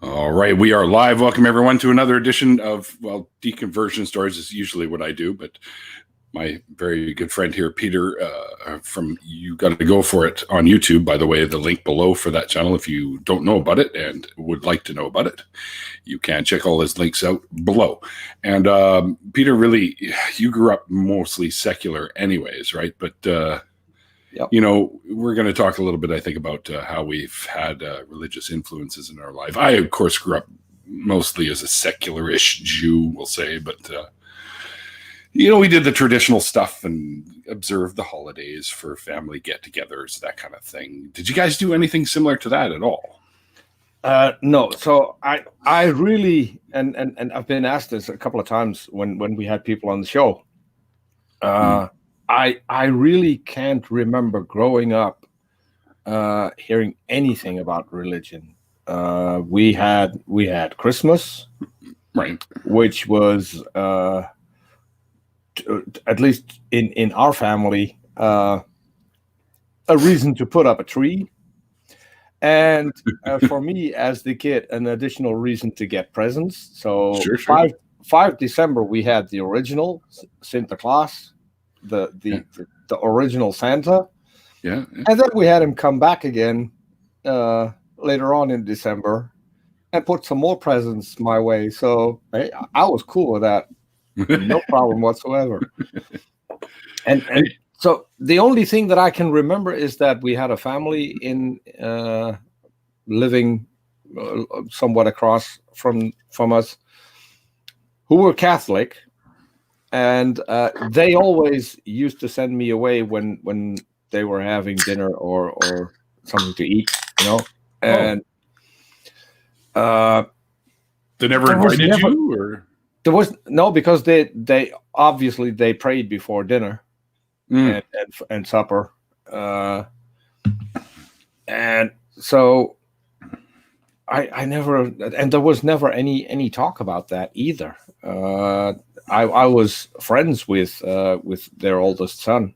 All right, we are live. Welcome everyone to another edition of, Deconversion Stories is usually what I do, but my very good friend here, Peter, from You Gotta Go For It on YouTube, by the way, the link below for that channel, if you don't know about it and would like to know about it, you can check all his links out below. And Peter, really, you grew up mostly secular anyways, right? But Yep. you know, we're going to talk a little bit, I think, about how we've had religious influences in our life. I, of course, grew up mostly as a secular-ish Jew, we'll say, but, you know, we did the traditional stuff and observed the holidays for family get-togethers, that kind of thing. Did you guys do anything similar to that at all? No. So I really, and I've been asked this a couple of times when we had people on the show. I really can't remember growing up hearing anything about religion. We had Christmas, Right, which was at least in our family a reason to put up a tree, and for me as the kid, an additional reason to get presents. So Sure. 5 December we had the original Santa Claus, the original Santa. Yeah. And then we had him come back again later on in December and put some more presents my way. So I was cool with that. No problem whatsoever. And so the only thing that I can remember is that we had a family in living somewhat across from us who were Catholic. And they always used to send me away when they were having dinner or something to eat, you know. And they never invited you, or there was no, because they obviously they prayed before dinner and supper, and so I never, and there was never any talk about that either. I was friends with their oldest son.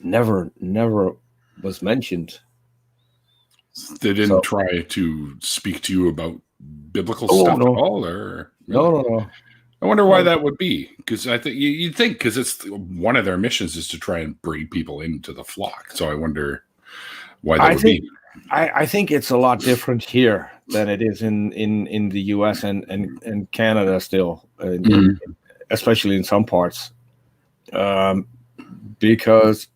Never was mentioned. They didn't try to speak to you about biblical stuff at all, or really? No. I wonder why that would be, because I think you'd think, because it's one of their missions is to try and bring people into the flock. So I wonder why that would be. I think it's a lot different here than it is in the US and Canada still, especially in some parts, because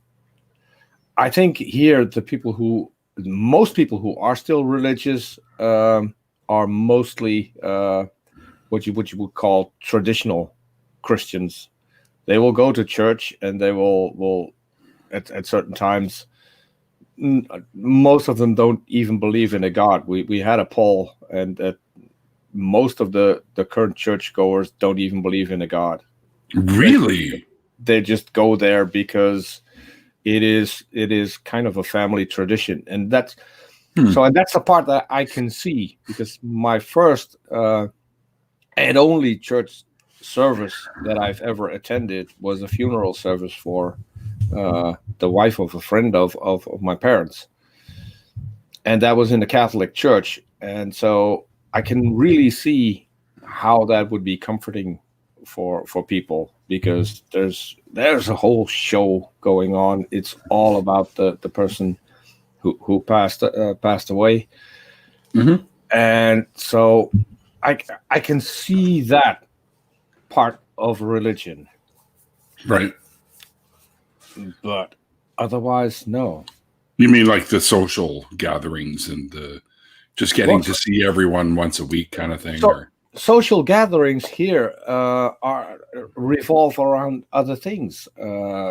I think here most people who are still religious are mostly what you would call traditional Christians. They will go to church and they will at certain times. Most of them don't even believe in a God. We had a poll, and most of the current churchgoers don't even believe in a God. Really? They just go there because it is kind of a family tradition, and that's so. And that's the part that I can see, because my first and only church service that I've ever attended was a funeral service for the wife of a friend of my parents, and that was in the Catholic Church. And so I can really see how that would be comforting for people, because there's a whole show going on. It's all about the person who passed away, and so I can see that part of religion, right? But otherwise, no. You mean like the social gatherings and the just getting to see everyone once a week kind of thing? So, social gatherings here revolve around other things,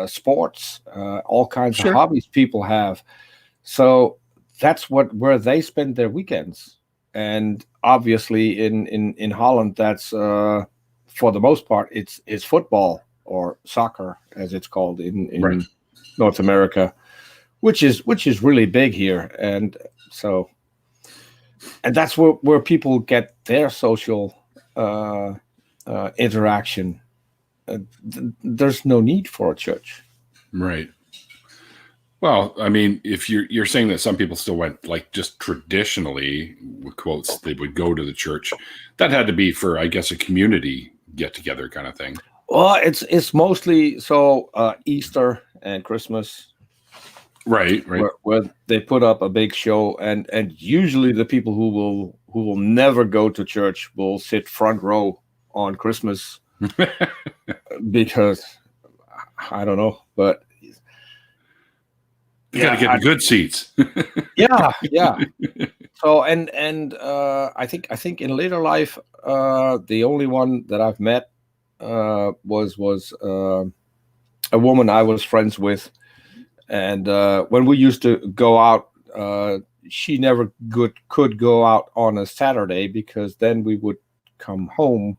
sports, all kinds of hobbies people have. So that's where they spend their weekends. And obviously in Holland, that's for the most part, it's football, or soccer, as it's called in North America, which is really big here, and that's where people get their social interaction. There's no need for a church, right? Well, I mean, if you're saying that some people still went like just traditionally, with quotes, they would go to the church, that had to be for, I guess, a community get together kind of thing. Well, it's mostly Easter and Christmas, Right. where they put up a big show, and usually the people who will never go to church will sit front row on Christmas because I don't know, but You got to get the good seats. yeah. So and I think in later life, the only one that I've met was a woman I was friends with, and when we used to go out, she never could go out on a Saturday because then we would come home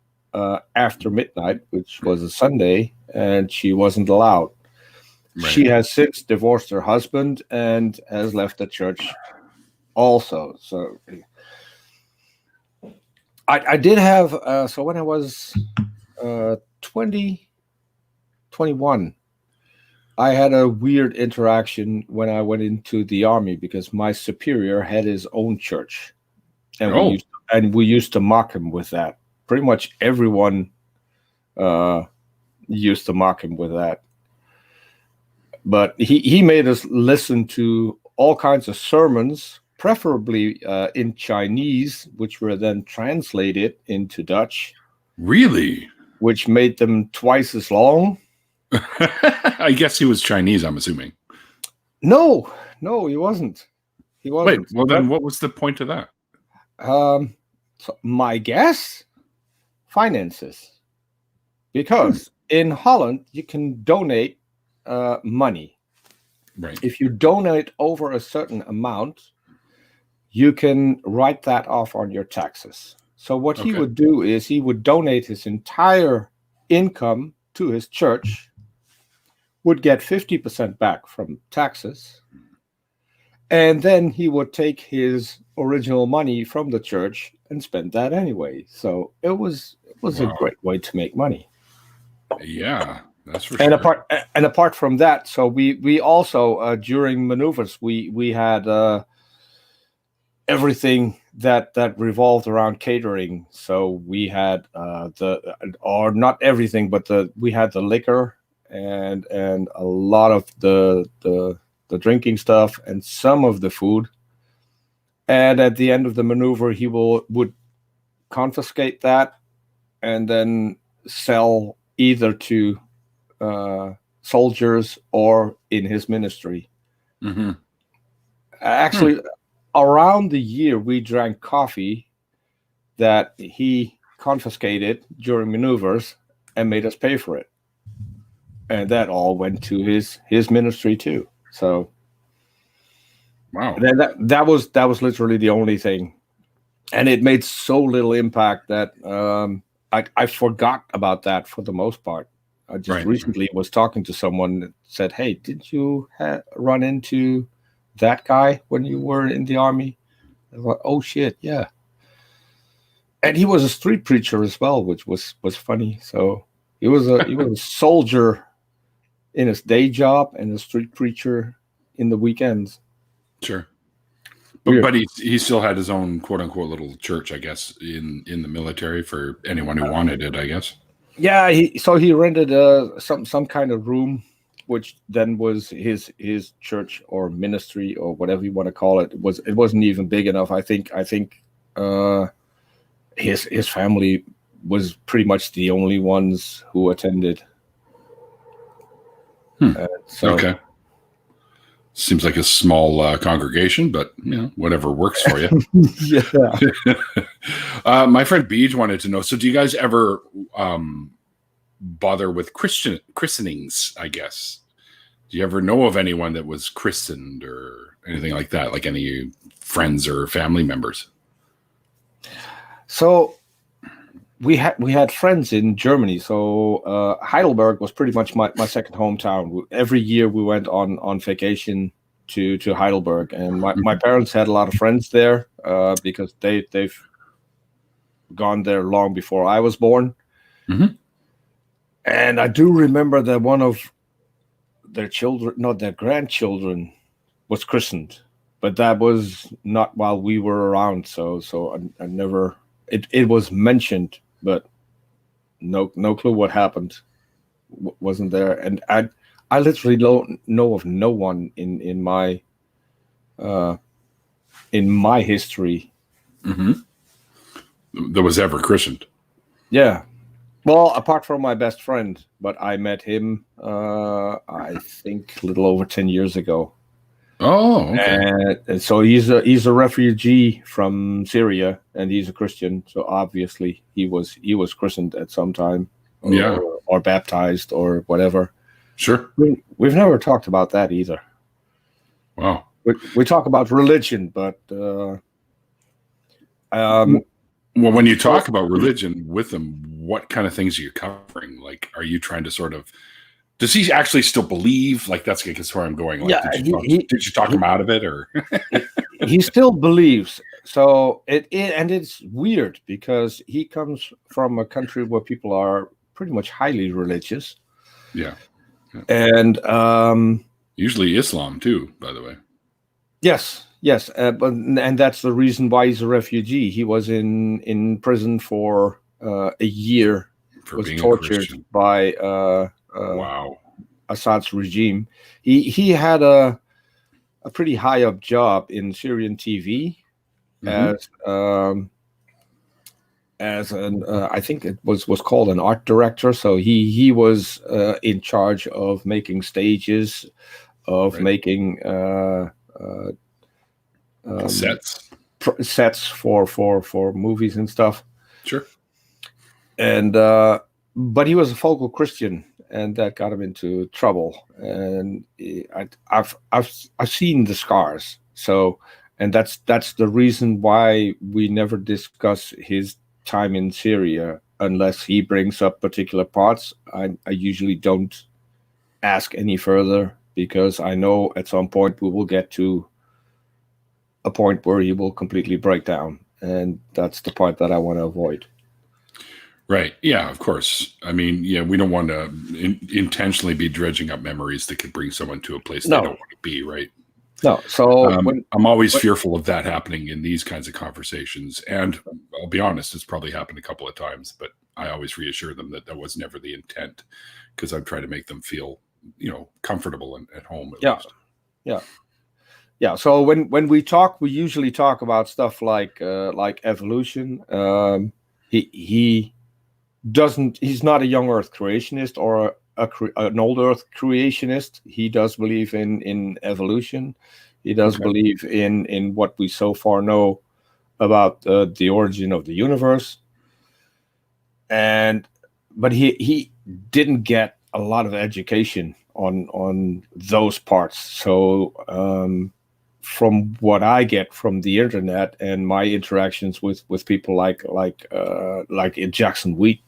after midnight, which was a Sunday, and she wasn't allowed. Right. She has since divorced her husband and has left the church also. So I did have, so when I was 21, I had a weird interaction when I went into the army because my superior had his own church. And we used to mock him with that. Pretty much everyone used to mock him with that. But he made us listen to all kinds of sermons, preferably in Chinese, which were then translated into Dutch. Really? Which made them twice as long. I guess he was Chinese, I'm assuming. No, he wasn't. Wait, well then what was the point of that? So my guess, finances. Because in Holland, you can donate money. Right. If you donate over a certain amount, you can write that off on your taxes. So what he would do is he would donate his entire income to his church, would get 50% back from taxes, and then he would take his original money from the church and spend that anyway. So it was a great way to make money. Yeah. That's for sure. And apart from that, so we also during maneuvers we had everything that revolved around catering. So we had not everything, but we had the liquor and a lot of the drinking stuff and some of the food. And at the end of the maneuver, he would confiscate that and then sell either to soldiers or in his ministry. Mm-hmm. Actually, around the year we drank coffee that he confiscated during maneuvers and made us pay for it, and that all went to his ministry too. So wow, that was literally the only thing, and it made so little impact that I forgot about that for the most part. I just recently was talking to someone that said, "Hey, did you run into that guy when you were in the army?" I was like, "Oh shit, yeah." And he was a street preacher as well, which was funny. So he was a soldier in his day job and a street preacher in the weekends. Sure. But he still had his own quote unquote little church, I guess, in the military for anyone who wanted it, I guess. Yeah, he rented some kind of room, which then was his church or ministry or whatever you want to call it. It wasn't even big enough. I think his family was pretty much the only ones who attended. Okay. Seems like a small congregation, but whatever works for you. Yeah. My friend Beej wanted to know, so do you guys ever bother with christenings, I guess? Do you ever know of anyone that was christened or anything like that, like any friends or family members? So we had friends in Germany. So Heidelberg was pretty much my second hometown. Every year we went on vacation to Heidelberg, and my parents had a lot of friends there because they've gone there long before I was born. Mm-hmm. And I do remember that one of their children, not their grandchildren, was christened, but that was not while we were around. So I never. It was mentioned, but no clue what happened. Wasn't there, and I literally don't know of no one in my history that was ever christened. Yeah. Well, apart from my best friend, but I met him, I think, a little over 10 years ago. Oh, okay. And so he's a refugee from Syria, and he's a Christian. So obviously he was christened at some time, or baptized, or whatever. Sure. We've never talked about that either. Wow. We talk about religion, but well, when you talk about religion with him, what kind of things are you covering? Like, are you trying to sort of, does he actually still believe? Like, that's where I'm going. Like, yeah, did you talk him out of it, or? He still believes. So it's weird because he comes from a country where people are pretty much highly religious. Yeah. And usually Islam too, by the way. Yes, and that's the reason why he's a refugee. He was in prison for a year. Was tortured by wow. Assad's regime. He had a pretty high up job in Syrian TV as an I think it was called an art director. So he was in charge of making stages, of making sets for movies and stuff. Sure. And but he was a vocal Christian, and that got him into trouble. And I've seen the scars. So, and that's the reason why we never discuss his time in Syria unless he brings up particular parts. I usually don't ask any further, because I know at some point we will get to a point where he will completely break down, and that's the part that I want to avoid. Right. Yeah, of course. I mean, yeah, we don't want to intentionally be dredging up memories that could bring someone to a place they don't want to be, right? No. So I'm always fearful of that happening in these kinds of conversations. And I'll be honest, it's probably happened a couple of times, but I always reassure them that was never the intent, because I'm trying to make them feel, comfortable and at home. At least. Yeah. So when we talk, we usually talk about stuff like evolution. He's not a young Earth creationist or an old Earth creationist. He does believe in evolution. He does believe in what we so far know about the origin of the universe. But he didn't get a lot of education on those parts. So from what I get from the internet and my interactions with people like Jackson Wheat,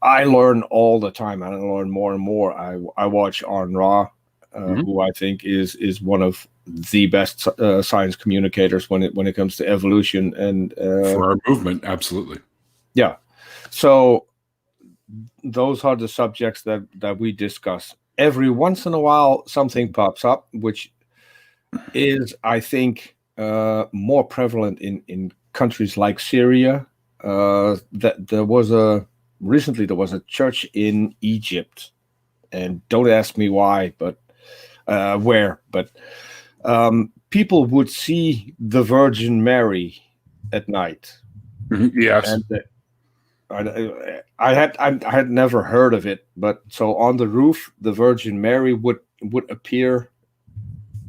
I learn all the time, and I learn more and more. I watch Arn Ra, who I think is one of the best science communicators when it comes to evolution and for our movement. Absolutely. Yeah. So those are the subjects that we discuss. Every once in a while, something pops up, which is, I think, more prevalent in countries like Syria. That there was a church in Egypt, and don't ask me why, but where. But people would see the Virgin Mary at night. Yes. And I had never heard of it, but so on the roof, the Virgin Mary would appear,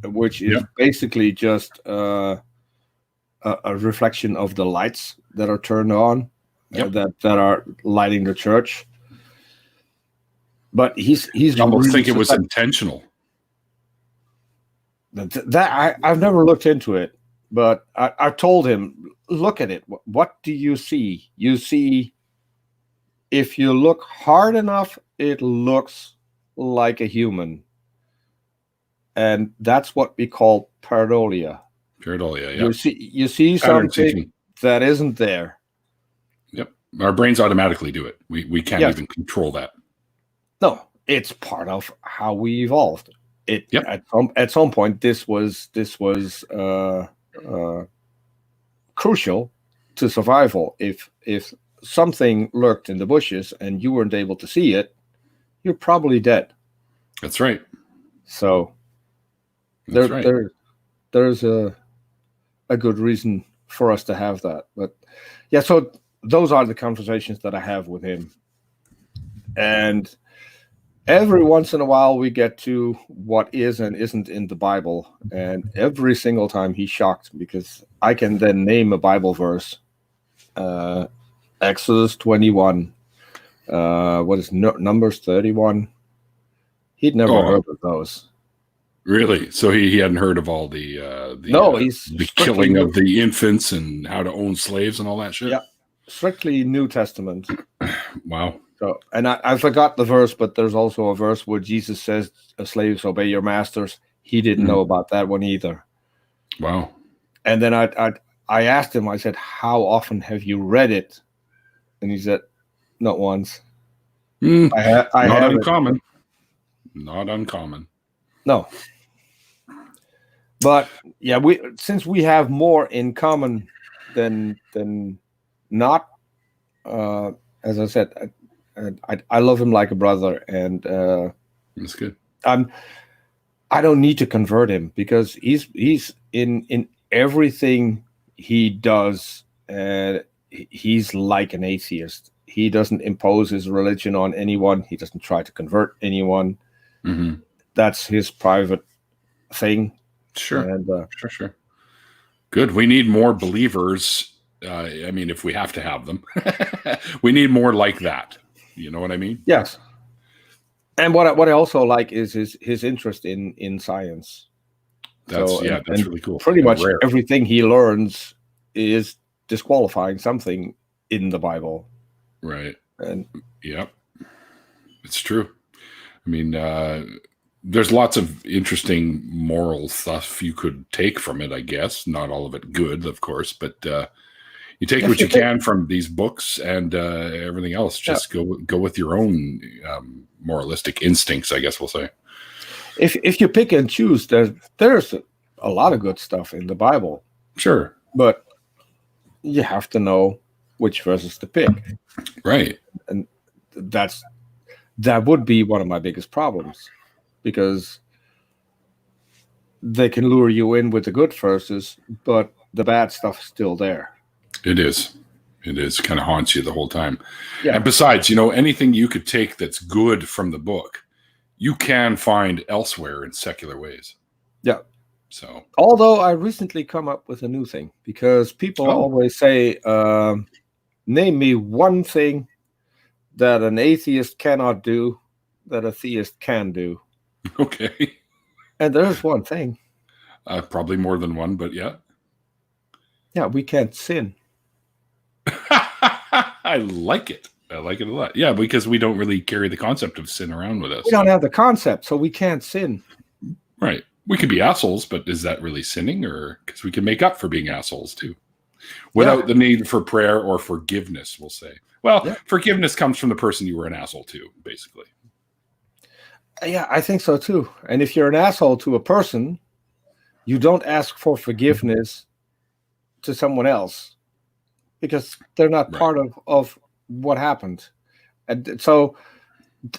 which is basically just a reflection of the lights that are turned on, that are lighting the church. But he's I almost think it was intentional. That I've never looked into it, but I told him, look at it. What do you see? You see, if you look hard enough, it looks like a human. And that's what we call pareidolia. Pareidolia, yeah. You see something that isn't there. Yep. Our brains automatically do it. We can't even control that. No. it's part of how we evolved. Yep. At some point, this was crucial to survival. If something lurked in the bushes and you weren't able to see it, you're probably dead. That's right. So there's a good reason for us to have that. But yeah, so those are the conversations that I have with him. And every once in a while we get to what is and isn't in the Bible. And every single time he's shocked, because I can then name a Bible verse. Exodus 21. What is Numbers 31? He'd never heard of those. Really? So he hadn't heard of all the killing of the infants and how to own slaves and all that shit? Yeah, strictly New Testament. Wow. So, and I forgot the verse, but there's also a verse where Jesus says, "Slaves, obey your masters." He didn't know about that one either. Wow. And then I asked him, I said, "How often have you read it?" And he said, "Not once." Not uncommon. Not uncommon. No. But yeah, since we have more in common than not, as I said, I love him like a brother, and that's good. I don't need to convert him, because he's in everything he does. He's like an atheist. He doesn't impose his religion on anyone. He doesn't try to convert anyone. Mm-hmm. That's his private thing. Sure. And, sure. Good. We need more believers. I mean, if we have to have them, we need more like that. You know what I mean? Yes. And what I also like is his interest in science. That's really cool. Pretty much everything he learns is disqualifying something in the Bible. Right. And yep, it's true. I mean, there's lots of interesting moral stuff you could take from it, I guess. Not all of it good, of course, but you take what you can from these books, and everything else. Just go with your own moralistic instincts, I guess we'll say. If you pick and choose, there's a lot of good stuff in the Bible. Sure. But you have to know which verses to pick. Right. And that would be one of my biggest problems, because they can lure you in with the good verses, but the bad stuff's still there. It is. Kind of haunts you the whole time. Yeah. And besides, anything you could take that's good from the book, you can find elsewhere in secular ways. Yeah. So, although I recently come up with a new thing, because people always say, name me one thing that an atheist cannot do that a theist can do. Okay. And there's one thing. Probably more than one, but yeah. Yeah, we can't sin. I like it. I like it a lot. Yeah, because we don't really carry the concept of sin around with us. We don't have the concept, so we can't sin. Right. We could be assholes, but is that really sinning? Or because we can make up for being assholes too, without the need for prayer or forgiveness, we'll say. Well, forgiveness comes from the person you were an asshole to, basically. Yeah, I think so too. And if you're an asshole to a person, you don't ask for forgiveness to someone else, because they're not part of what happened. And so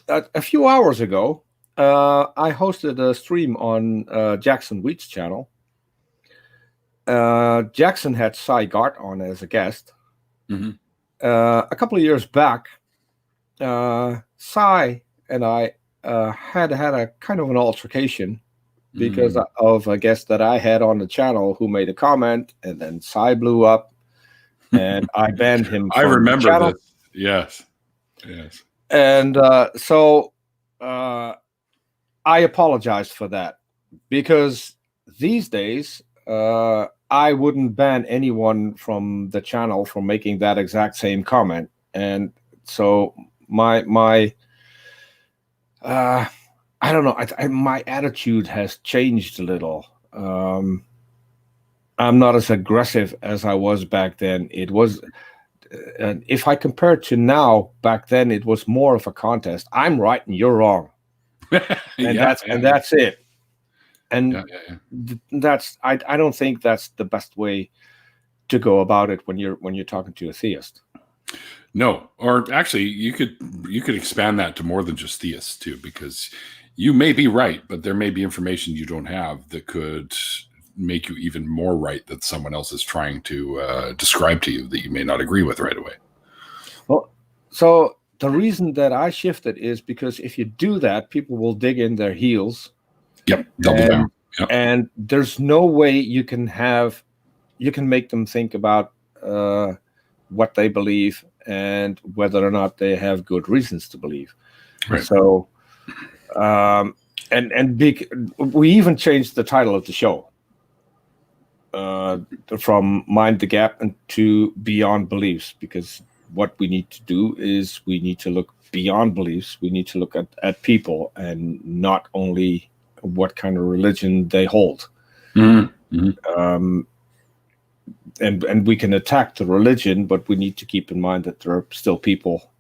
a few hours ago, I hosted a stream on Jackson Wheat's channel. Jackson had Cy Gart on as a guest. Mm-hmm. A couple of years back, Cy and I had a kind of an altercation because of a guest that I had on the channel who made a comment, and then Cy blew up, and I banned him from I remember the channel. This. Yes. And so I apologized for that, because these days I wouldn't ban anyone from the channel for making that exact same comment. And so my I don't know, my attitude has changed a little. I'm not as aggressive as I was back then. It was, if I compare it to now, back then it was more of a contest. I'm right and you're wrong. and that's it. And I don't think that's the best way to go about it when you're talking to a theist. No, or actually, you could expand that to more than just theists too, because you may be right, but there may be information you don't have that could make you even more right that someone else is trying to describe to you that you may not agree with right away. Well, so the reason that I shifted is because if you do that, people will dig in their heels. Yep, double down. Yep. And there's no way you can make them think about what they believe and whether or not they have good reasons to believe. Right. So, we even changed the title of the show from Mind the Gap to Beyond Beliefs, because what we need to do is we need to look beyond beliefs. We need to look at people and not only what kind of religion they hold. Mm-hmm. And we can attack the religion, but we need to keep in mind that there are still people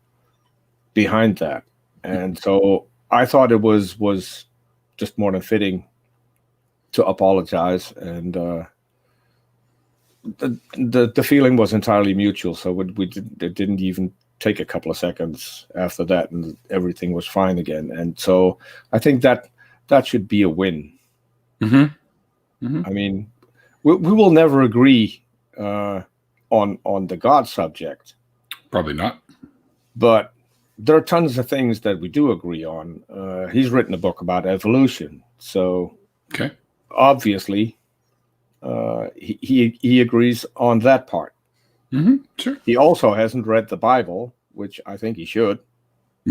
behind that. And so I thought it was just more than fitting to apologize. And the feeling was entirely mutual. So it didn't even take a couple of seconds after that, and everything was fine again. And so I think that should be a win. Mm-hmm. Mm-hmm. I mean, we will never agree on the God subject. Probably not. But there are tons of things that we do agree on. He's written a book about evolution. So obviously he agrees on that part. Mm-hmm. Sure. He also hasn't read the Bible, which I think he should.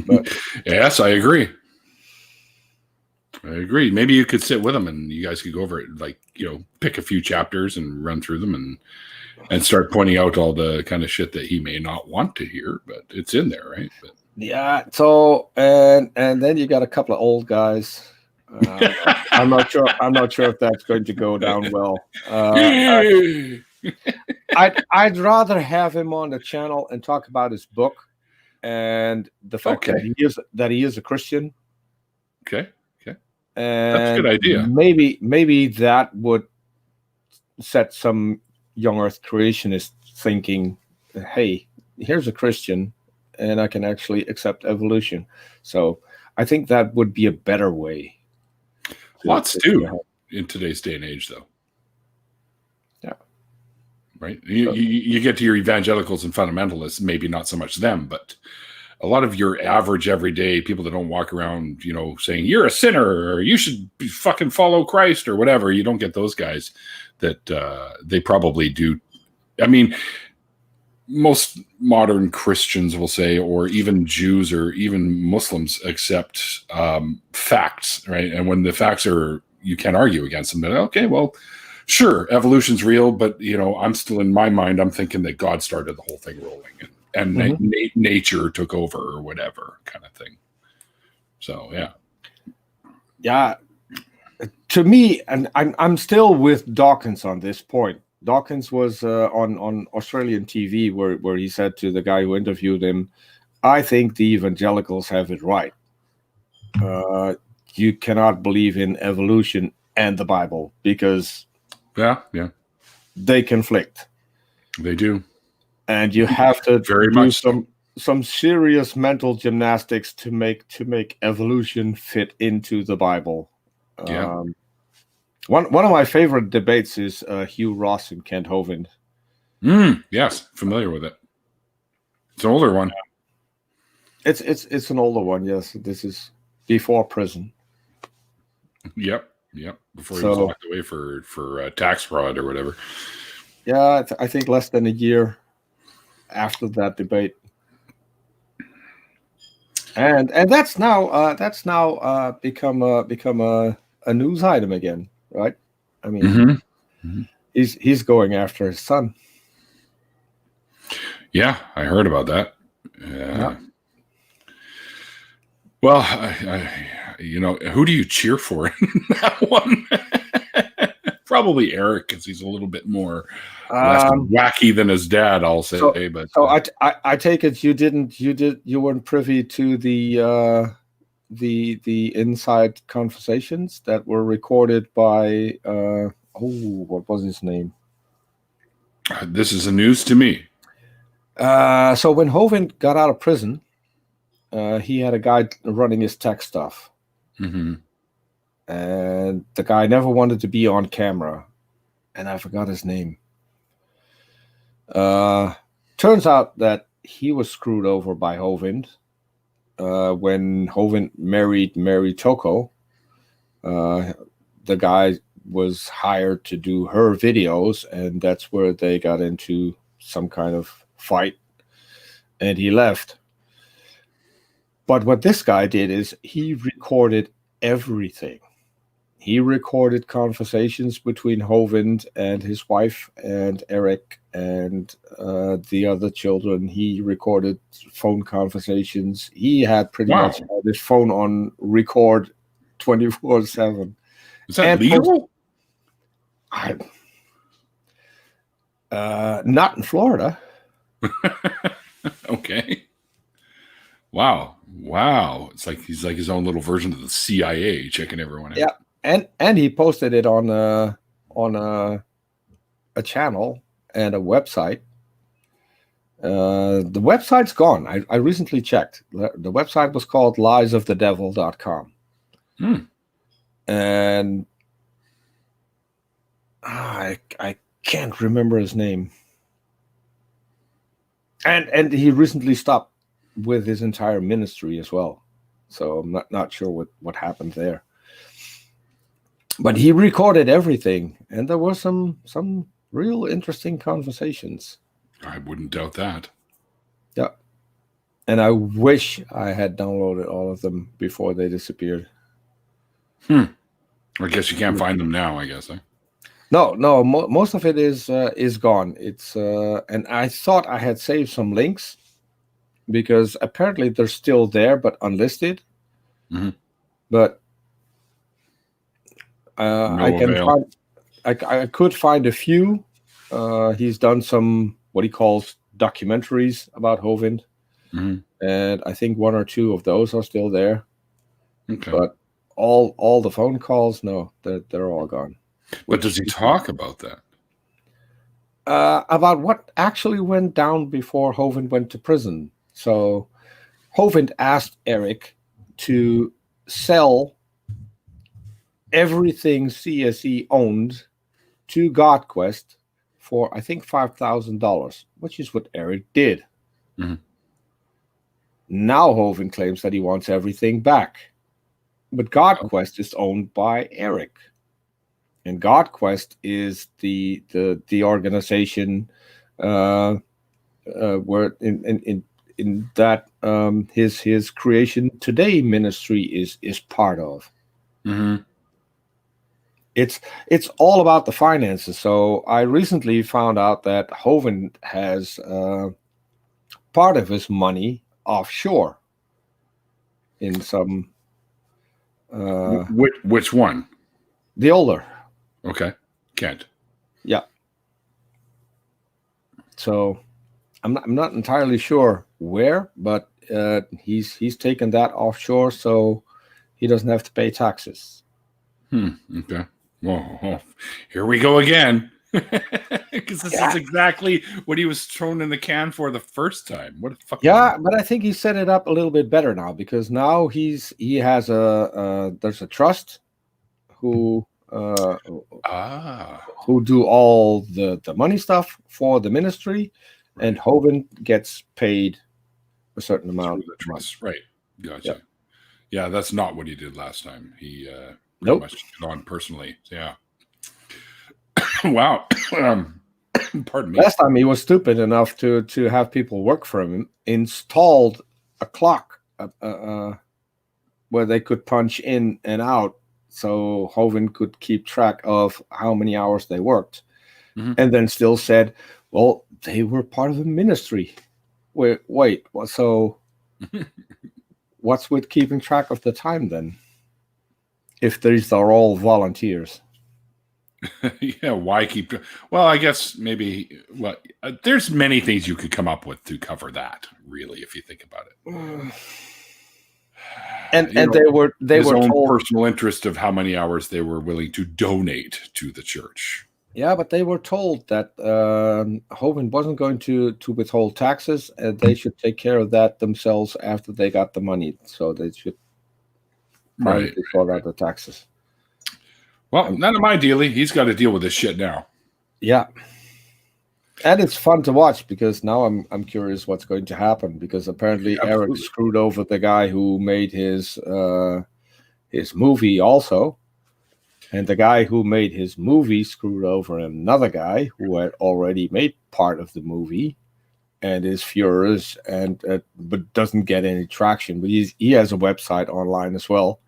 But yes, I agree. Maybe you could sit with him and you guys could go over it, like, pick a few chapters and run through them and start pointing out all the kind of shit that he may not want to hear, but it's in there, right? But, yeah. So and then you got a couple of old guys. I'm not sure if that's going to go down well. I'd rather have him on the channel and talk about his book and the fact that he is a Christian. Okay. And that's a good idea. Maybe that would set some young Earth creationists thinking, hey, here's a Christian and I can actually accept evolution. So I think that would be a better way. Lots do in today's day and age, though. Yeah. Right? You get to your evangelicals and fundamentalists, maybe not so much them, but a lot of your average everyday people that don't walk around, saying you're a sinner or you should fucking follow Christ or whatever. You don't get those guys that they probably do. I mean, most modern Christians will say, or even Jews or even Muslims accept facts, right? And when the facts are, you can't argue against them. Then, okay, well, sure, evolution's real, but I'm still in my mind, I'm thinking that God started the whole thing rolling and nature took over or whatever kind of thing. So yeah. To me, and I'm still with Dawkins on this point. Dawkins was on Australian TV where he said to the guy who interviewed him, I think the evangelicals have it right. You cannot believe in evolution and the Bible because they conflict. They do. And you have to Very do much some serious mental gymnastics to make evolution fit into the Bible. Yeah. One of my favorite debates is Hugh Ross and Kent Hovind. Yes, familiar with it. It's an older one. It's an older one. Yes, this is before prison. Yep. Before he was locked away for tax fraud or whatever. Yeah, I think less than a year after that debate. And that's now become a news item again, right? I mean, he's going after his son. Yeah, I heard about that. Yeah. Well, who do you cheer for in that one? Probably Eric, because he's a little bit more less wacky than his dad, I'll say. So I take it you weren't privy to the the inside conversations that were recorded by what was his name? This is the news to me. So when Hovind got out of prison, he had a guy running his tech stuff. Mm-hmm. And the guy never wanted to be on camera. And I forgot his name. Turns out that he was screwed over by Hovind when Hovind married Mary Toko. The guy was hired to do her videos, and that's where they got into some kind of fight, and he left. But what this guy did is he recorded everything. He recorded conversations between Hovind and his wife and Eric and the other children. He recorded phone conversations. He had pretty much had his phone on record 24/7. Is that legal? Not in Florida. Okay. Wow. It's like he's like his own little version of the CIA, checking everyone out. Yeah. And he posted it on a channel and a website. The website's gone. I recently checked. The website was called liesofthedevil.com. And I can't remember his name. And he recently stopped with his entire ministry as well. So I'm not sure what happened there. But he recorded everything, and there were some real interesting conversations. I wouldn't doubt that. Yeah. And I wish I had downloaded all of them before they disappeared. I guess you can't find them now, I guess. No, most of it is gone. It's and I thought I had saved some links because apparently they're still there but unlisted. Mm-hmm. But I could find a few. He's done some what he calls documentaries about Hovind, and I think one or two of those are still there. Okay, but all the phone calls, no, they're all gone. But does he talk about that? About what actually went down before Hovind went to prison. So Hovind asked Eric to sell everything CSE owned to GodQuest for, I think, $5,000, which is what Eric did. Mm-hmm. Now Hovind claims that he wants everything back. But GodQuest is owned by Eric. And GodQuest is the organization where in that his Creation Today ministry is part of. Mm-hmm. It's all about the finances. So I recently found out that Hovind has part of his money offshore in some. Which one? The older. Okay, Kent. Yeah. So I'm not entirely sure where, but he's taken that offshore, so he doesn't have to pay taxes. Okay. Well, here we go again. Because this is exactly what he was thrown in the can for the first time. What the fuck? Yeah, but I think he set it up a little bit better now, because now he has there's a trust who do all the money stuff for the ministry, and Hovind gets paid a certain amount. The trust, right? Gotcha. Yeah, that's not what he did last time. He nope. Much on personally. Yeah. Wow. Pardon me. Last time he was stupid enough to have people work for him, installed a clock where they could punch in and out, so Hovind could keep track of how many hours they worked, and then still said, well, they were part of the ministry. Wait, so what's with keeping track of the time then? If these are all volunteers. Yeah, why keep? Well, I guess maybe. Well, there's many things you could come up with to cover that. Really, if you think about it. And You know, they his were own told, personal interest of how many hours they were willing to donate to the church. yeah, but they were told that Hovind wasn't going to withhold taxes, and they should take care of that themselves after they got the money. So they should privately sort out the taxes. Well, none of my dealie. He's got to deal with this shit now. Yeah. And it's fun to watch because now I'm curious what's going to happen, because apparently Eric screwed over the guy who made his movie also, and the guy who made his movie screwed over another guy who had already made part of the movie and is furious and but doesn't get any traction. But he has a website online as well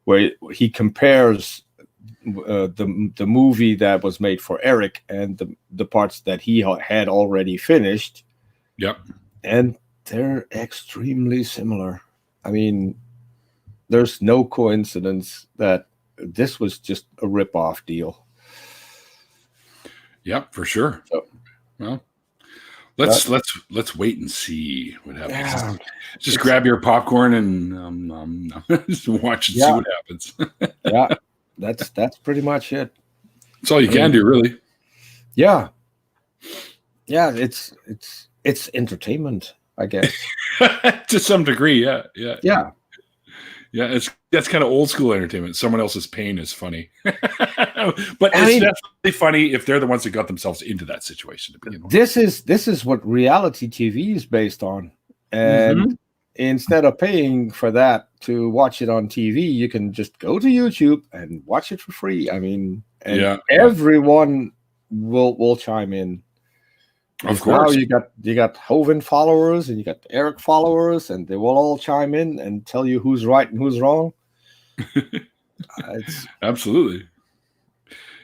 where he compares the movie that was made for Eric and the parts that he had already finished. Yep. And they're extremely similar. I mean, there's no coincidence that this was just a rip-off deal. Yep, for sure. So, well, let's wait and see what happens. Yeah, just grab your popcorn and just watch and see what happens. Yeah. That's pretty much it. That's all you can do, really. Yeah. Yeah, it's entertainment, I guess. To some degree, yeah. Yeah. Yeah, that's kind of old school entertainment. Someone else's pain is funny. But it's definitely funny if they're the ones that got themselves into that situation to begin with. This is what reality TV is based on. And instead of paying for that to watch it on TV, you can just go to YouTube and watch it for free. I mean, and everyone will chime in. Of course. Now you got Hovind followers and you got Eric followers, and they will all chime in and tell you who's right and who's wrong. Absolutely.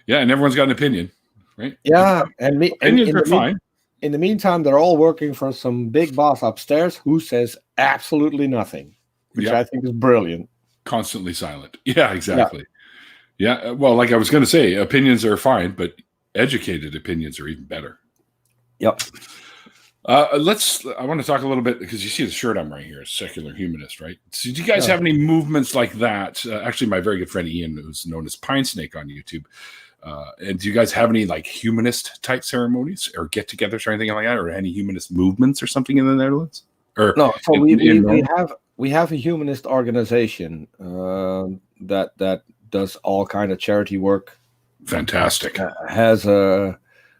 Yeah, and everyone's got an opinion, right? Yeah, opinions are fine. In the meantime, they're all working for some big boss upstairs who says absolutely nothing, which I think is brilliant. Constantly silent. Yeah, exactly. Yeah. Well, like I was going to say, opinions are fine, but educated opinions are even better. Yep. I want to talk a little bit, because you see the shirt I'm wearing here, secular humanist, right? So do you guys have any movements like that? Actually, my very good friend Ian, who's known as Pine Snake on YouTube, and do you guys have any like humanist type ceremonies or get-togethers or anything like that, or any humanist movements or something in the Netherlands? Or no, so we have a humanist organization that does all kind of charity work. Fantastic.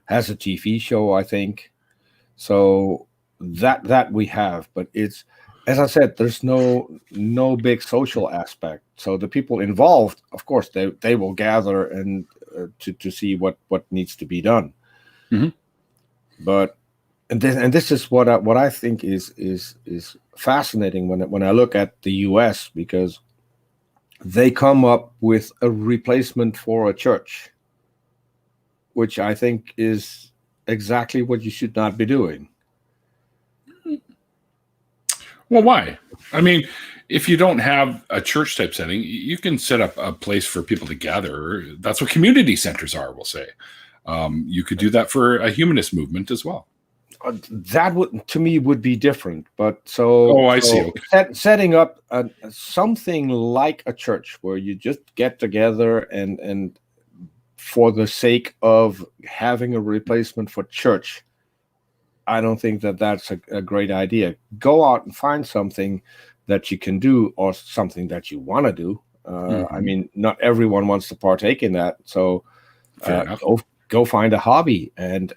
Has a TV show, I think. So that we have, but it's, as I said, there's no big social aspect. So the people involved, of course, they will gather and to see what needs to be done. But and this is what I think is fascinating when I look at the US, because they come up with a replacement for a church, which I think is exactly what you should not be doing. Well, why? I mean, if you don't have a church type setting, you can set up a place for people to gather. That's what community centers are, we'll say. You could do that for a humanist movement as well. That would, to me, would be different. But I see. Okay. Setting up something like a church where you just get together and for the sake of having a replacement for church, I don't think that's a great idea. Go out and find something that you can do, or something that you want to do. I mean, not everyone wants to partake in that. So go find a hobby and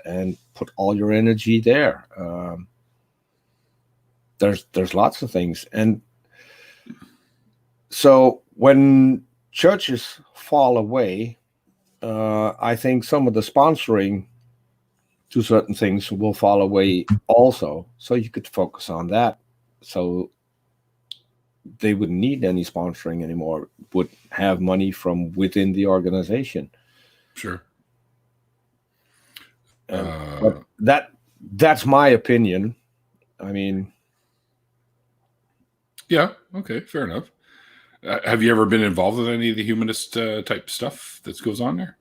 put all your energy there. There's lots of things. And so when churches fall away, I think some of the sponsoring to certain things will fall away also. So you could focus on that. So they wouldn't need any sponsoring anymore, would have money from within the organization. Sure. But that's my opinion. I mean, yeah, okay, fair enough. Have you ever been involved with any of the humanist type stuff that goes on there?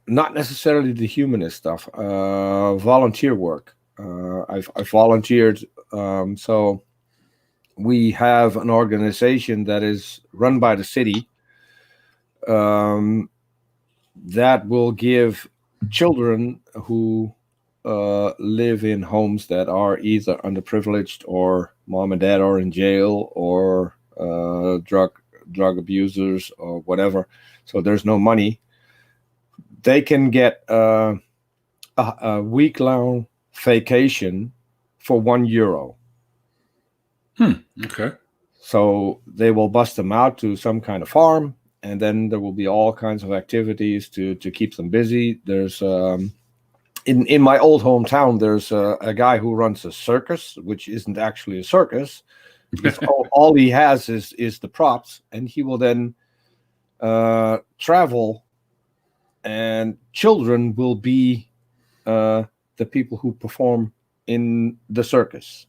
Not necessarily the humanist stuff. Volunteer work. I've volunteered. So we have an organization that is run by the city that will give children who live in homes that are either underprivileged or mom and dad are in jail or drug abusers or whatever. So there's no money. They can get a week-long vacation for €1. Okay. So they will bust them out to some kind of farm, and then there will be all kinds of activities to keep them busy. There's in my old hometown, there's a guy who runs a circus, which isn't actually a circus. all he has is the props, and he will then travel, and children will be the people who perform in the circus.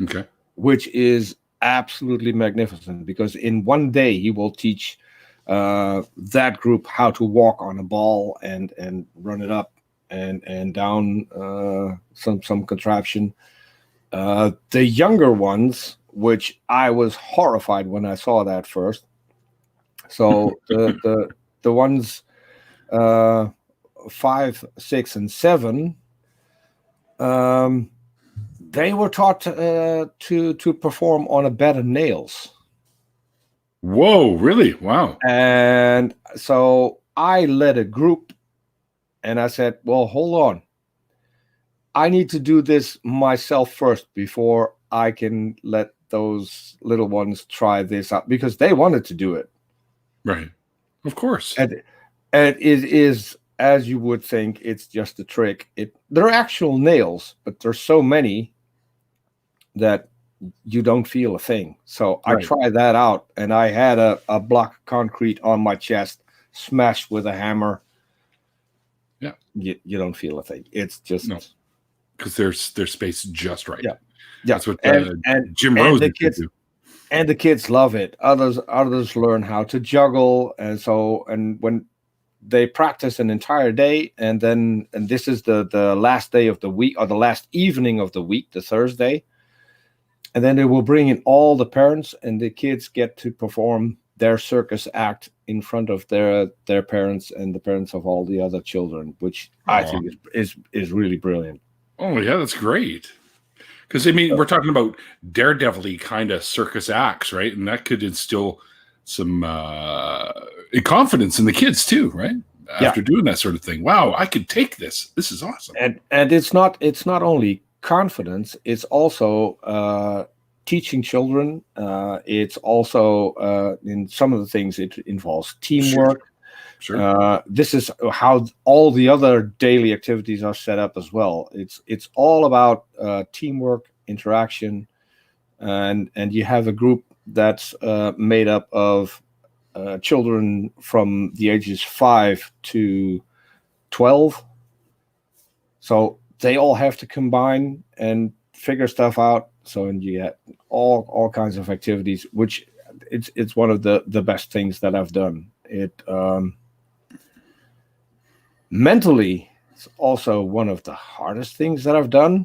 Okay. Which is absolutely magnificent, because in one day he will teach that group how to walk on a ball and run it up and down some contraption. The younger ones, which I was horrified when I saw that first. So the ones 5, 6, and 7. They were taught to perform on a bed of nails. Whoa, really? Wow. And so I led a group, and I said, well, hold on. I need to do this myself first before I can let those little ones try this out, because they wanted to do it. Right. Of course. And it is, as you would think, it's just a trick. They're actual nails, but there's so many that you don't feel a thing. So I tried that out, and I had a block of concrete on my chest, smashed with a hammer. Yeah. You don't feel a thing. It's just... No. Because there's space just right. Yeah. That's what and Jim Rose the kids do. And the kids love it. Others learn how to juggle, and when they practice an entire day, and this is the last day of the week, or the last evening of the week, the Thursday. And then they will bring in all the parents, and the kids get to perform their circus act in front of their parents and the parents of all the other children, which I think is really brilliant. Oh yeah, that's great. Because I mean, we're talking about daredevil-y kind of circus acts, right? And that could instill some confidence in the kids too, right? After doing that sort of thing. Wow, I could take this. This is awesome. And it's not only confidence, it's also teaching children. It's also in some of the things it involves teamwork. Sure. This is how all the other daily activities are set up as well. It's all about teamwork, interaction, and you have a group that's made up of children from the ages 5 to 12. So they all have to combine and figure stuff out. So, and you get all kinds of activities, which it's one of the best things that I've done. It mentally, it's also one of the hardest things that I've done,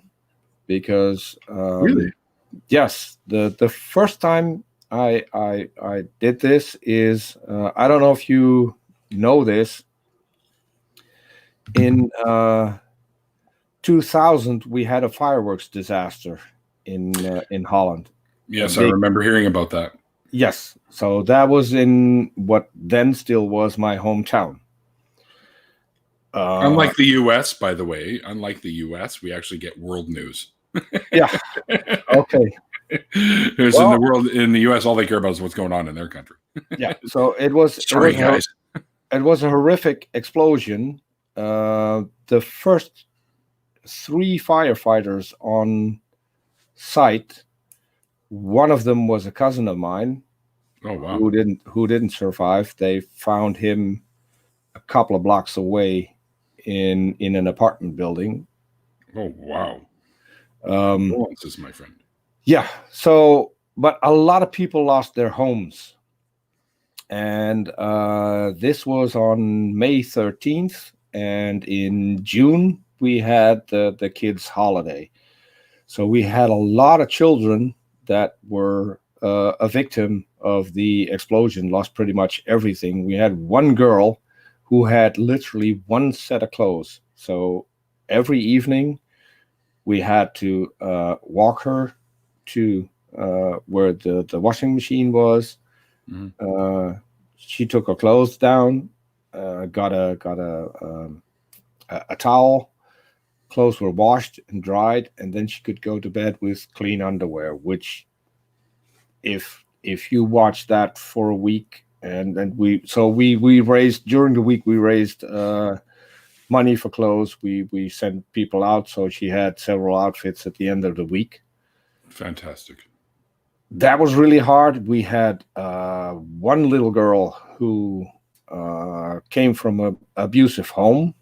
because really, yes, the first time I did this is I don't know if you know this. In 2000, we had a fireworks disaster in Holland. Yes, I remember hearing about that. Yes, so that was in what then still was my hometown. Unlike the U.S., by the way, we actually get world news. Yeah. Okay. Because in the world, in the U.S., all they care about is what's going on in their country. Yeah. So it was. Sorry, guys. It was a horrific explosion. The first 3 firefighters on site, one of them was a cousin of mine. Oh wow! Who didn't survive. They found him a couple of blocks away in an apartment building. Oh wow! Condolences, my friend. Yeah. So, but a lot of people lost their homes, and this was on May 13th, and in June we had the kids' holiday. So we had a lot of children that were a victim of the explosion lost pretty much everything. We had one girl who had literally one set of clothes. So every evening we had to walk her to where the washing machine was. She took her clothes down, got a towel. Clothes were washed and dried, and then she could go to bed with clean underwear. Which, if you watch that for a week, and we raised during the week, we raised money for clothes. We sent people out, so she had several outfits at the end of the week. Fantastic. That was really hard. We had one little girl who came from an abusive home.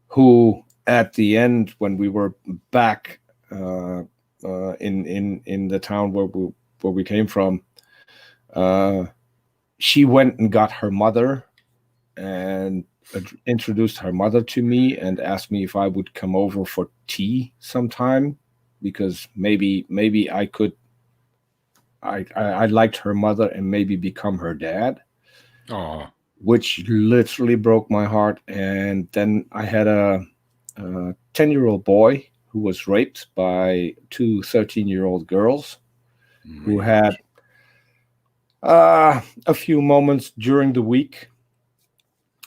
Who at the end, when we were back in the town where we came from, she went and got her mother and introduced her mother to me and asked me if I would come over for tea sometime, because maybe I could. I liked her mother and maybe become her dad. Oh. Which literally broke my heart. And then I had a 10-year-old boy who was raped by two 13-year-old girls who had a few moments during the week.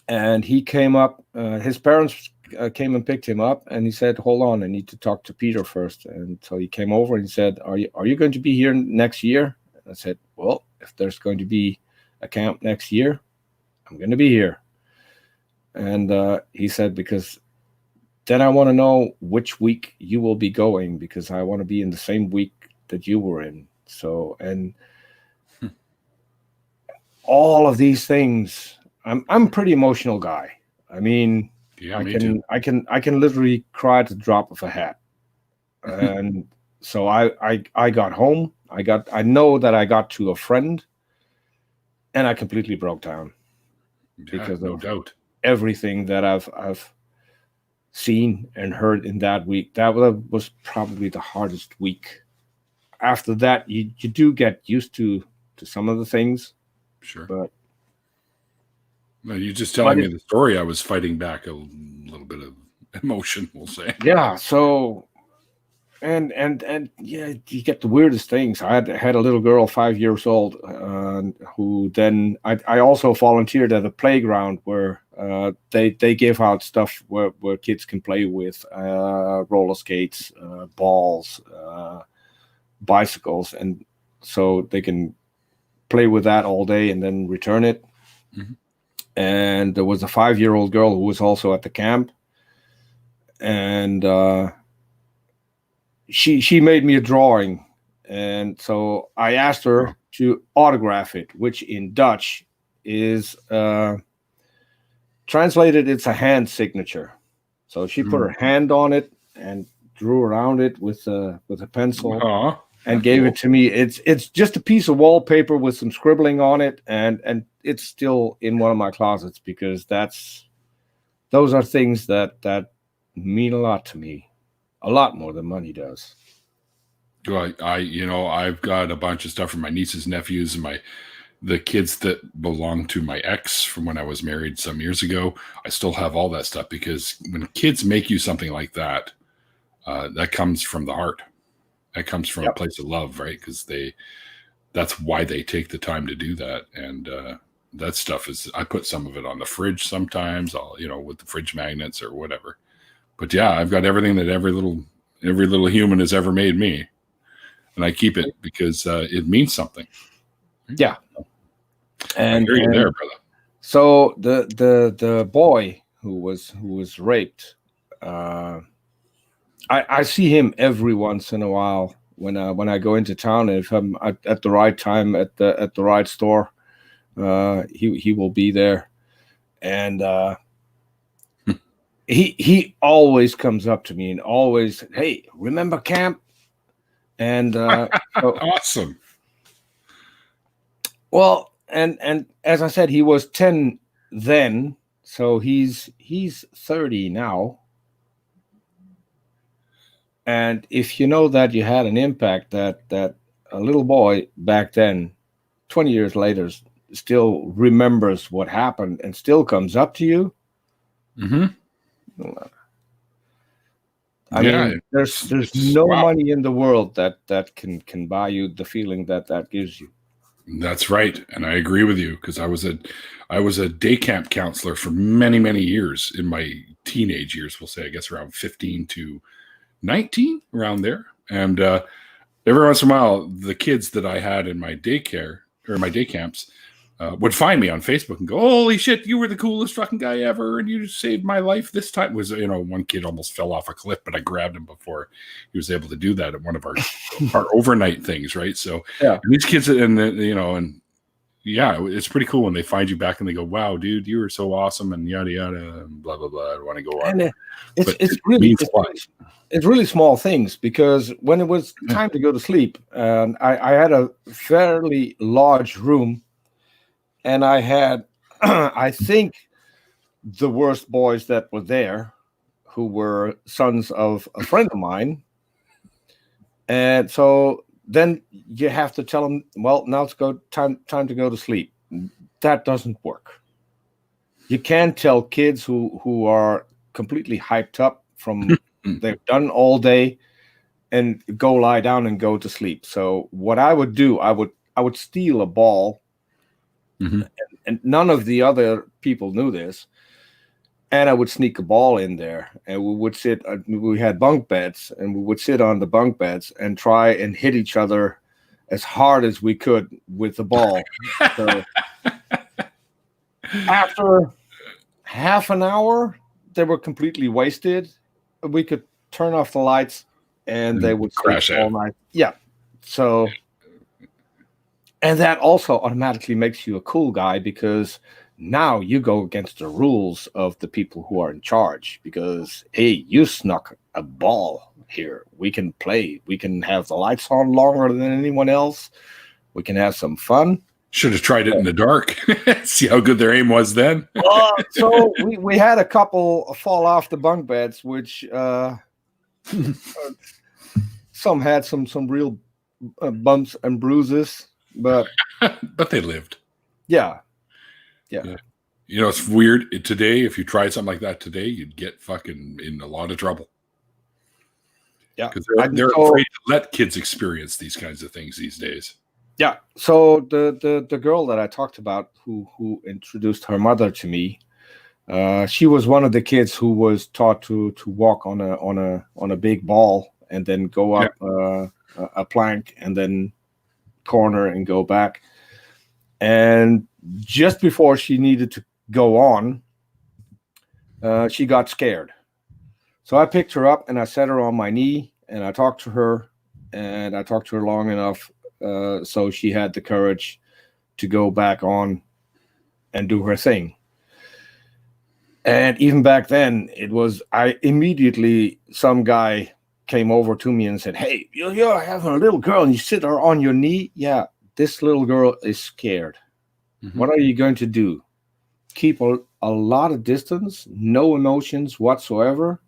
And he came up, his parents came and picked him up, and he said, "Hold on, I need to talk to Peter first." And so he came over and he said, are you going to be here next year? And I said, "Well, if there's going to be a camp next year, I'm going to be here." And he said, "Because then I want to know which week you will be going, because I want to be in the same week that you were in." So, and all of these things, I'm a pretty emotional guy. I mean, yeah, I can literally cry at the drop of a hat. And so I got home. I know that I got to a friend, and I completely broke down. Because no of doubt everything that I've seen and heard in that week. That was probably the hardest week. After that, you do get used to some of the things. Sure. But no, you just telling me the story, I was fighting back a little bit of emotion, we'll say. Yeah. So and yeah, you get the weirdest things. I had a little girl, 5 years old, who then I also volunteered at a playground where they give out stuff where kids can play with roller skates, balls, bicycles, and so they can play with that all day and then return it. And there was a 5-year-old girl who was also at the camp, and she made me a drawing, and so I asked her to autograph it, which in Dutch is translated, it's a hand signature. So she put her hand on it and drew around it with a pencil and gave it to me. It's just a piece of wallpaper with some scribbling on it, and it's still in one of my closets, because those are things that mean a lot to me. A lot more than money does. Well, I've got a bunch of stuff from my nieces, nephews, and the kids that belong to my ex from when I was married some years ago. I still have all that stuff, because when kids make you something like that, that comes from the heart. That comes from a place of love, right? Because that's why they take the time to do that. And that stuff I put some of it on the fridge sometimes, with the fridge magnets or whatever. But yeah, I've got everything that every little human has ever made me, and I keep it because it means something. Yeah, and I hear you there, brother. So the boy who was raped, I see him every once in a while when I go into town. If I'm at the right time at the right store, he will be there, and he always comes up to me and always, "Hey, remember camp?" And awesome. Well, and as I said, he was 10 then, so he's 30 now. And if you know that you had an impact, that a little boy back then, 20 years later, still remembers what happened and still comes up to you. Mm-hmm. I mean, there's no money in the world that can buy you the feeling that gives you. That's right, and I agree with you, because I was a day camp counselor for many years in my teenage years. We'll say, I guess, around 15 to 19, around there. And every once in a while, the kids that I had in my daycare or my day camps would find me on Facebook and go, "Holy shit, you were the coolest fucking guy ever, and you saved my life this time." Was, one kid almost fell off a cliff, but I grabbed him before he was able to do that at one of our overnight things, right? So yeah, these kids, and yeah, it's pretty cool when they find you back and they go, "Wow, dude, you were so awesome," and yada yada, and blah blah blah. I don't want to go on. And it's really small things, because when it was time to go to sleep, I had a fairly large room, and I had, I think, the worst boys that were there, who were sons of a friend of mine. And so then you have to tell them, well, now it's time to go to sleep. That doesn't work. You can't tell kids who are completely hyped up from they've done all day and go lie down and go to sleep. So what I would do, I would steal a ball. Mm-hmm. And none of the other people knew this. And I would sneak a ball in there, and we would sit. We had bunk beds, and we would sit on the bunk beds and try and hit each other as hard as we could with the ball. So after half an hour, they were completely wasted. We could turn off the lights, and they would crash all night. Yeah. So. And that also automatically makes you a cool guy, because now you go against the rules of the people who are in charge, because, hey, you snuck a ball here. We can play. We can have the lights on longer than anyone else. We can have some fun. Should have tried it in the dark. See how good their aim was then. So we had a couple fall off the bunk beds, which some had some real bumps and bruises. But they lived. Yeah. It's weird today. If you tried something like that today, you'd get fucking in a lot of trouble. Yeah, because they're afraid to let kids experience these kinds of things these days. Yeah. So the girl that I talked about, who introduced her mother to me, she was one of the kids who was taught to walk on a big ball and then go up a plank and then corner and go back. And just before she needed to go on, she got scared. So I picked her up and I set her on my knee and I talked to her, and I talked to her long enough so she had the courage to go back on and do her thing. And even back then, some guy came over to me and said, "Hey, you're having a little girl and you sit her on your knee." Yeah, this little girl is scared. Mm-hmm. What are you going to do? Keep a lot of distance, no emotions whatsoever?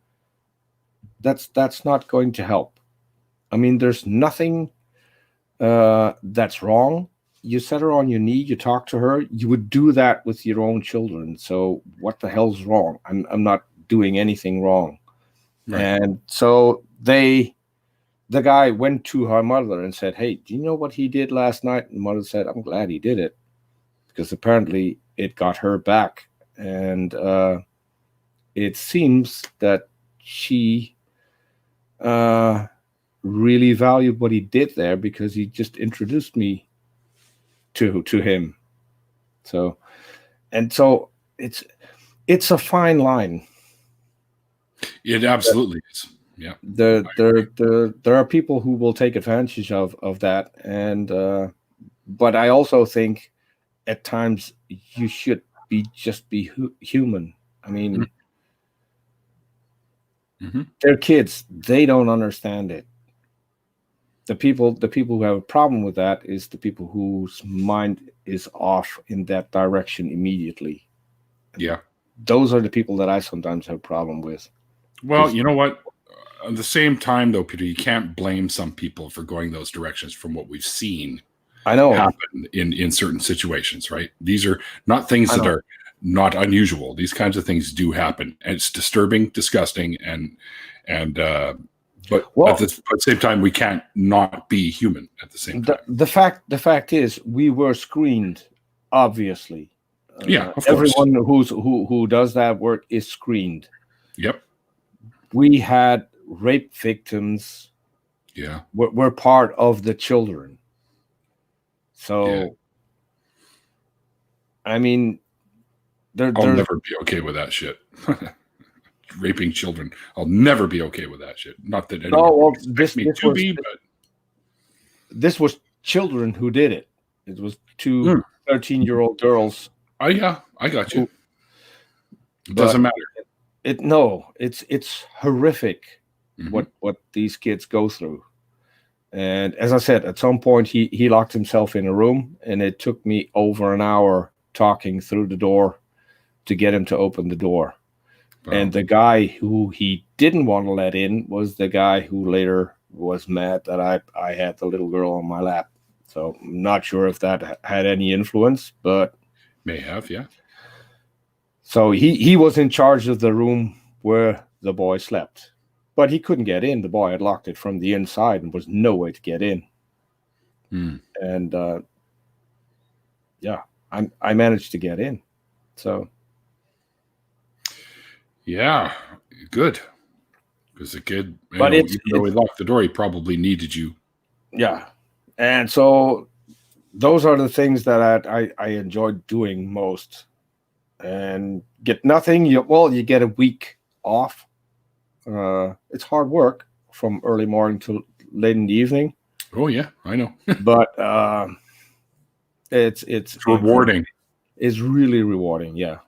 That's not going to help. I mean, there's nothing that's wrong. You set her on your knee, you talk to her. You would do that with your own children. So what the hell's wrong? I'm not doing anything wrong. Right. And so the guy went to her mother and said, "Hey, do you know what he did last night?" And the mother said, "I'm glad he did it, because apparently it got her back." And it seems that she really valued what he did there, because he just introduced me to him. So it's a fine line. It absolutely is. Yeah. There are people who will take advantage of that, and but I also think at times you should just be human. I mean, mm-hmm. They're kids; they don't understand it. The people who have a problem with that is the people whose mind is off in that direction immediately. Yeah, those are the people that I sometimes have a problem with. Well, you know what? at the same time, though, Peter, you can't blame some people for going those directions from what we've seen I know happen in certain situations, right? These are not things that are not unusual. These kinds of things do happen, and it's disturbing, disgusting, but at the same time, we can't not be human at the same time. The fact is, we were screened, obviously. Yeah, of course. Everyone who does that work is screened. Yep. We had rape victims. Yeah. We're part of the children. So, I mean, I'll never be okay with that shit. Raping children. I'll never be okay with that shit. Not that anyone this was children who did it. It was two 13-year-old girls. Oh yeah, I got you. It doesn't matter. It's horrific what these kids go through. And as I said, at some point he locked himself in a room, and it took me over an hour talking through the door to get him to open the door. Wow. And the guy who he didn't want to let in was the guy who later was mad that I had the little girl on my lap. So I'm not sure if that had any influence, but may have, yeah. So he was in charge of the room where the boy slept, but he couldn't get in. The boy had locked it from the inside and was no way to get in. And I managed to get in. So yeah, good. Because the kid, but even though he locked the door, he probably needed you. Yeah, and so those are the things that I enjoyed doing most. And get nothing. You get a week off. It's hard work from early morning to late in the evening. Oh yeah, I know. But it's rewarding. It's really rewarding. Yeah.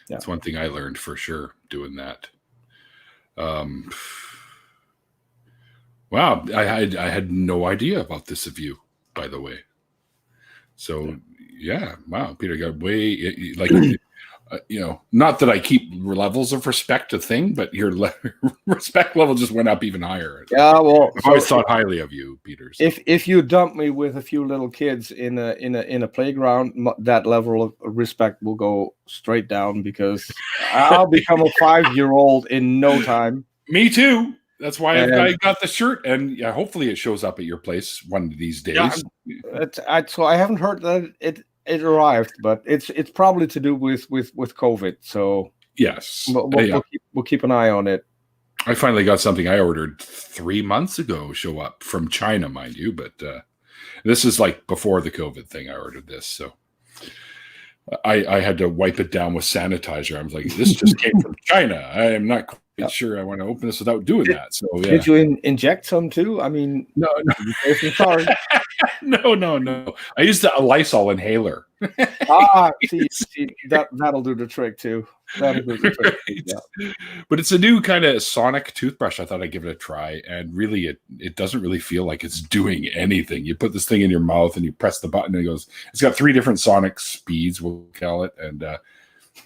That's one thing I learned for sure doing that. Wow, I had no idea about this of you, by the way. So yeah, wow, Peter got way like not that I keep levels of respect a thing, but your respect level just went up even higher. Yeah, well, I've always thought highly of you, Peter. So. If you dump me with a few little kids in a playground, that level of respect will go straight down because I'll become a 5-year-old in no time. Me too. That's why I got the shirt, and hopefully it shows up at your place one of these days. So I haven't heard that it arrived, but it's probably to do with COVID. So yes, we'll keep an eye on it. I finally got something I ordered 3 months ago show up from China, mind you, but this is like before the COVID thing. I ordered this, so I had to wipe it down with sanitizer. I was like, this just came from China. I am not quite sure I want to open this without doing that. So yeah. Did you inject some too? I mean, no. Sorry. No. I used a Lysol inhaler. See, that'll do the trick too. That'll do the trick. Right. Yeah. But it's a new kind of sonic toothbrush. I thought I'd give it a try, and really, it doesn't really feel like it's doing anything. You put this thing in your mouth and you press the button, and it goes. It's got 3 different sonic speeds, we'll call it, and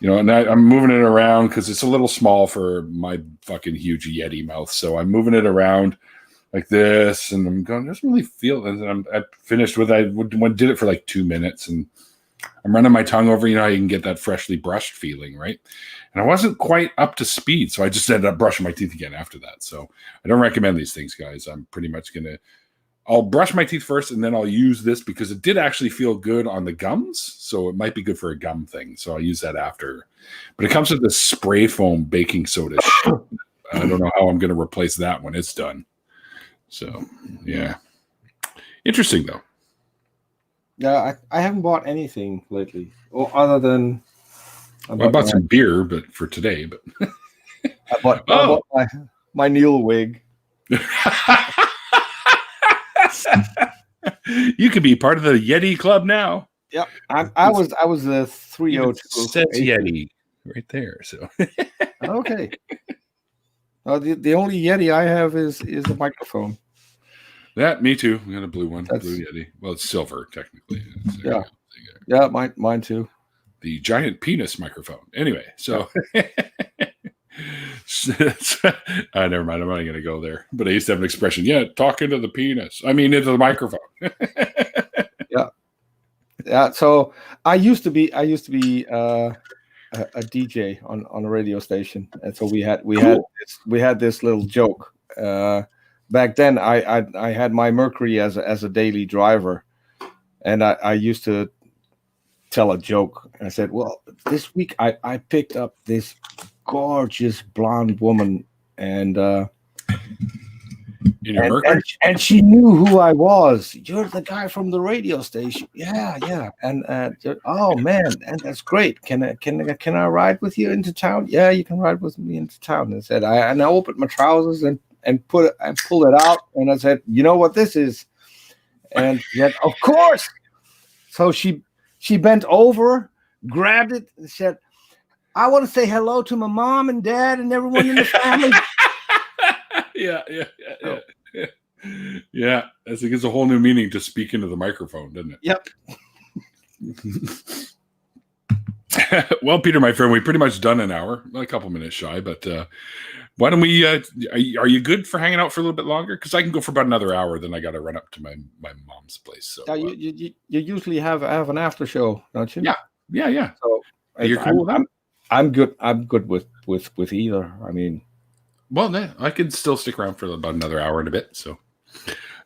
and I'm moving it around because it's a little small for my fucking huge Yeti mouth. So I'm moving it around like this, and I'm going, doesn't really feel. And I finished with did it for like 2 minutes, and I'm running my tongue over. How you can get that freshly brushed feeling, right? And I wasn't quite up to speed, so I just ended up brushing my teeth again after that. So I don't recommend these things, guys. I'm pretty much I'll brush my teeth first, and then I'll use this because it did actually feel good on the gums. So it might be good for a gum thing. So I'll use that after. But it comes with this spray foam baking soda shit. I don't know how I'm going to replace that when it's done. So, yeah. Interesting, though. Yeah, I haven't bought anything lately. Well, other than... I bought some beer, but for today. But I bought my Neil wig. You could be part of the Yeti Club now. Yep, I was a 302. Says Yeti right there. So okay. The only Yeti I have is a microphone. That me too. I got a blue one, blue Yeti. Well, it's silver technically. Yeah, mine too. The giant penis microphone. Anyway, so Never mind. I'm not going to go there. But I used to have an expression. Yeah, talk into the penis. I mean, into the microphone. Yeah. So I used to be a DJ on a radio station, and so we had this little joke. Back then, I had my Mercury as a daily driver, and I used to tell a joke. I said, well, this week I picked up this gorgeous blonde woman, and and she knew who I was. You're the guy from the radio station. Yeah. And oh man, and that's great. Can I ride with you into town? Yeah, you can ride with me into town. And said I opened my trousers and pulled it out, and I said, you know what this is? And she said, of course. So she bent over, grabbed it, and said, I want to say hello to my mom and dad and everyone in the family. Yeah. Yeah, it gives a whole new meaning to speak into the microphone, doesn't it? Yep. Well, Peter, my friend, we pretty much done an hour, a couple minutes shy, but why don't we? Are you good for hanging out for a little bit longer? Because I can go for about another hour. Then I got to run up to my mom's place. So you usually have an after show, don't you? Yeah. So you're cool with that? I'm good. I'm good with either. I mean, well, I could still stick around for about another hour and a bit. So,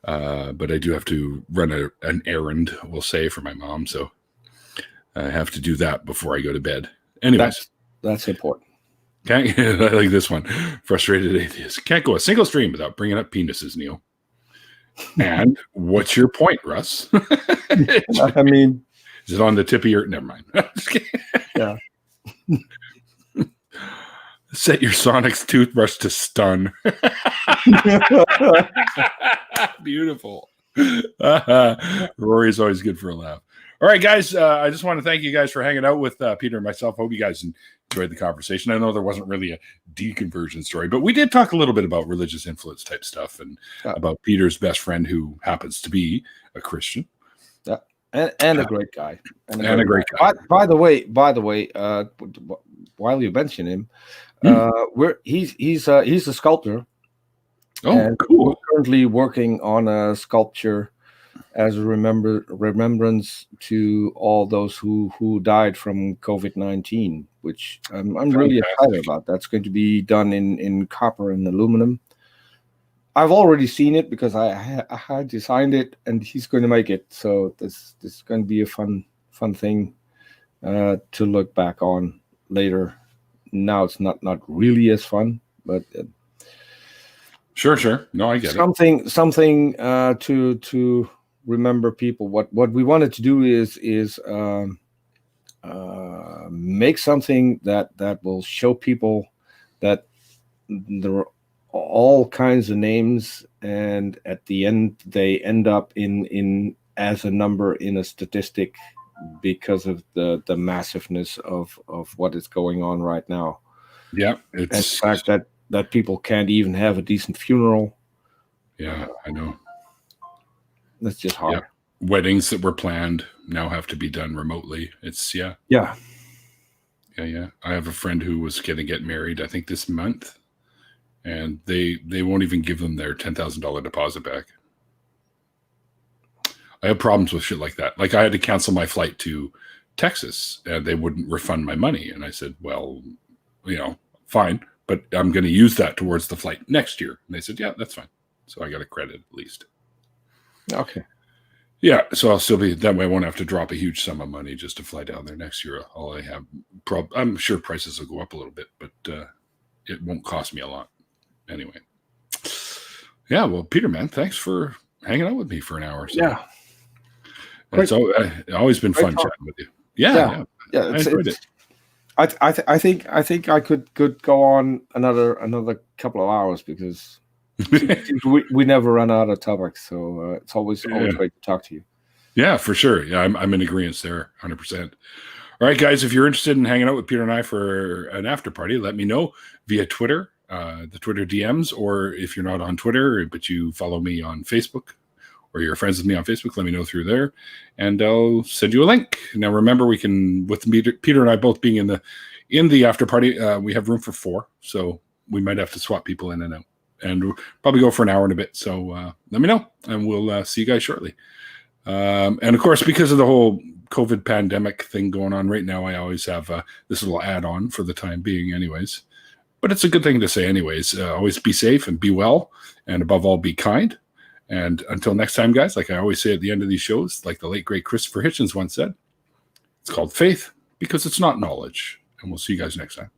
but I do have to run an errand, we'll say, for my mom. So I have to do that before I go to bed. Anyways, that's important. Okay, I like this one. Frustrated atheist. Can't go a single stream without bringing up penises, Neil. And what's your point, Russ? I mean, is it on the tip of your? Never mind. Yeah. Set your Sonic's toothbrush to stun. Beautiful. Rory's always good for a laugh. All right, guys. I just want to thank you guys for hanging out with Peter and myself. Hope you guys enjoyed the conversation. I know there wasn't really a deconversion story, but we did talk a little bit about religious influence type stuff and about Peter's best friend who happens to be a Christian. Yeah, and a great guy. And a great guy. By the way, while you mention him, he's a sculptor. Oh, cool! We're currently working on a sculpture as a remembrance to all those who died from COVID-19, which I'm really excited about. That's going to be done in copper and aluminum. I've already seen it because I designed it, and he's going to make it. So this is going to be a fun thing to look back on later. Now it's not really as fun, but sure. No, I get it. Something to remember people. What we wanted to do is make something that will show people that there are all kinds of names, and at the end they end up in as a number in a statistic because of the massiveness of what is going on right now. Yeah, it's the fact that people can't even have a decent funeral. Yeah, I know. That's just hard. Yeah. Weddings that were planned now have to be done remotely. It's Yeah. I have a friend who was going to get married, I think this month, and they won't even give them their $10,000 deposit back. I have problems with shit like that. Like, I had to cancel my flight to Texas, and they wouldn't refund my money. And I said, well, fine, but I'm going to use that towards the flight next year. And they said, yeah, that's fine. So I got a credit at least. Okay. Yeah, so I'll still be that way. I won't have to drop a huge sum of money just to fly down there next year. All I have, I'm sure prices will go up a little bit, but it won't cost me a lot. Anyway. Yeah, well, Peter, man, thanks for hanging out with me for an hour. So. Yeah. It's always been fun chatting with you. Yeah. I enjoyed it. I think I could go on another couple of hours because we never run out of topics. So it's always great to talk to you. Yeah, for sure. Yeah, I'm in agreement there, 100%. All right, guys, if you're interested in hanging out with Peter and I for an after party, let me know via Twitter, the Twitter DMs, or if you're not on Twitter but you follow me on Facebook, or you're friends with me on Facebook, let me know through there, and I'll send you a link. Now, remember, we can, with Peter and I both being in the after party, we have room for 4, so we might have to swap people in and out, and we'll probably go for an hour and a bit. So let me know, and we'll see you guys shortly. And of course, because of the whole COVID pandemic thing going on right now, I always have this little add-on for the time being anyways. But it's a good thing to say anyways. Always be safe and be well, and above all, be kind. And until next time, guys, like I always say at the end of these shows, like the late, great Christopher Hitchens once said, it's called faith because it's not knowledge. And we'll see you guys next time.